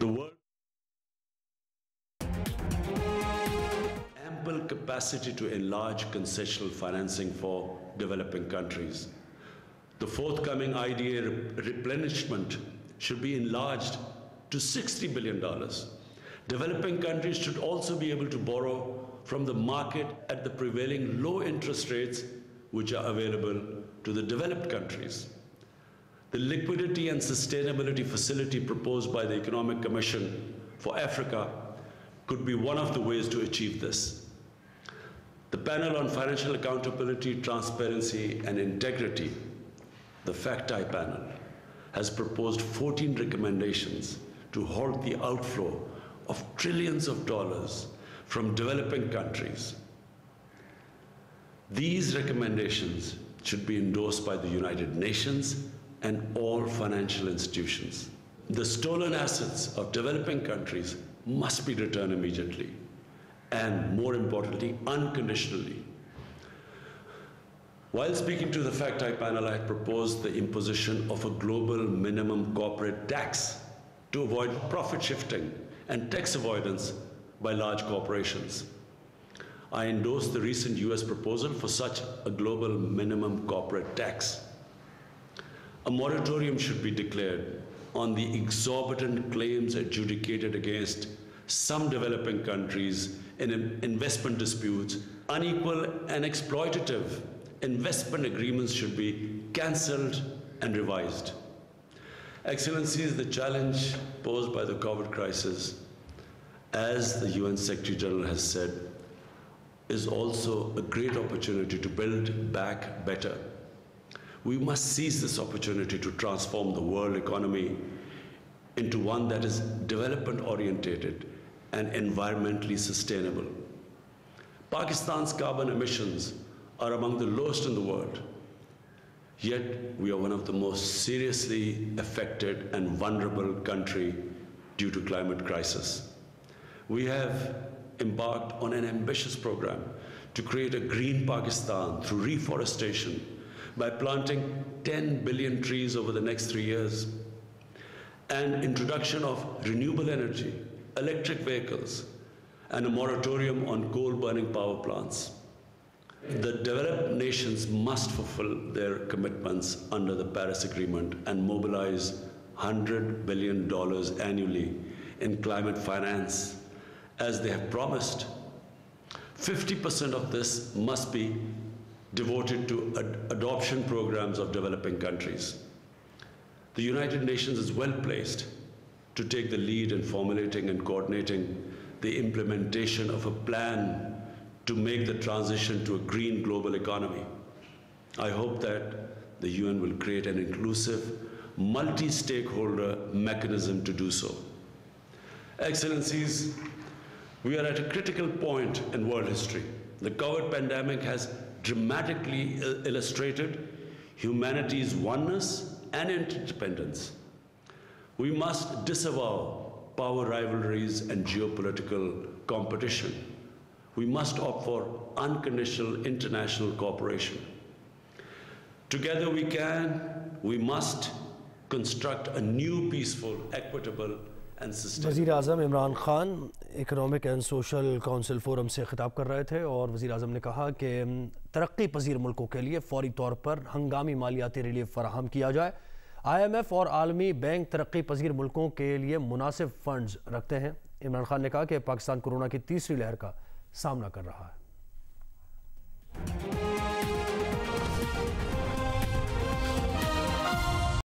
The world ample capacity to enlarge concessional financing for developing countries. The forthcoming IDA replenishment should be enlarged to $60 billion. Developing countries should also be able to borrow from the market at the prevailing low interest rates which are available to the developed countries. The Liquidity and Sustainability Facility proposed by the Economic Commission for Africa could be one of the ways to achieve this. The Panel on Financial Accountability, Transparency and Integrity, the FACTI panel, has proposed 14 recommendations to halt the outflow of trillions of dollars from developing countries. These recommendations should be endorsed by the United Nations and all financial institutions. The stolen assets of developing countries must be returned immediately and, more importantly, unconditionally. While speaking to the FACTI panel, I had proposed the imposition of a global minimum corporate tax to avoid profit shifting and tax avoidance by large corporations. I endorsed the recent US proposal for such a global minimum corporate tax. A moratorium should be declared on the exorbitant claims adjudicated against some developing countries in investment disputes. Unequal and exploitative investment agreements should be cancelled and revised. Excellencies, the challenge posed by the COVID crisis, as the UN Secretary General has said, is also a great opportunity to build back better. We must seize this opportunity to transform the world economy into one that is development-oriented and environmentally sustainable. Pakistan's carbon emissions are among the lowest in the world, yet we are one of the most seriously affected and vulnerable country due to climate crisis. We have embarked on an ambitious program to create a green Pakistan through reforestation by planting 10 billion trees over the next 3 years, and introduction of renewable energy, electric vehicles, and a moratorium on coal-burning power plants. The developed nations must fulfill their commitments under the Paris Agreement and mobilize $100 billion annually in climate finance, as they have promised. 50% of this must be devoted to adoption programs of developing countries. The United Nations is well placed to take the lead in formulating and coordinating the implementation of a plan to make the transition to a green global economy. I hope that the UN will create an inclusive, multi-stakeholder mechanism to do so. Excellencies, we are at a critical point in world history. The COVID pandemic has dramatically illustrated humanity's oneness and interdependence. We must disavow power rivalries and geopolitical competition. We must opt for unconditional international cooperation. Together we must construct a new peaceful, equitable and sustainable. वज़ीर आज़म Imran Khan economic and social council forum से खिताब कर रहे थे और वज़ीर आज़म ने कहा कि तरक्की पजीर मुल्कों के लिए फौरी तौर पर हंगामी मालियाती रिलीफ फराहम किया जाए। IMF और आलमी बैंक तरक्की पजीर मुल्कों के लिए मुनासिब फंड्स रखते हैं। इमरान खान ने कहा कि पाकिस्तान कोरोना की तीसरी लहर का सामना कर रहा है।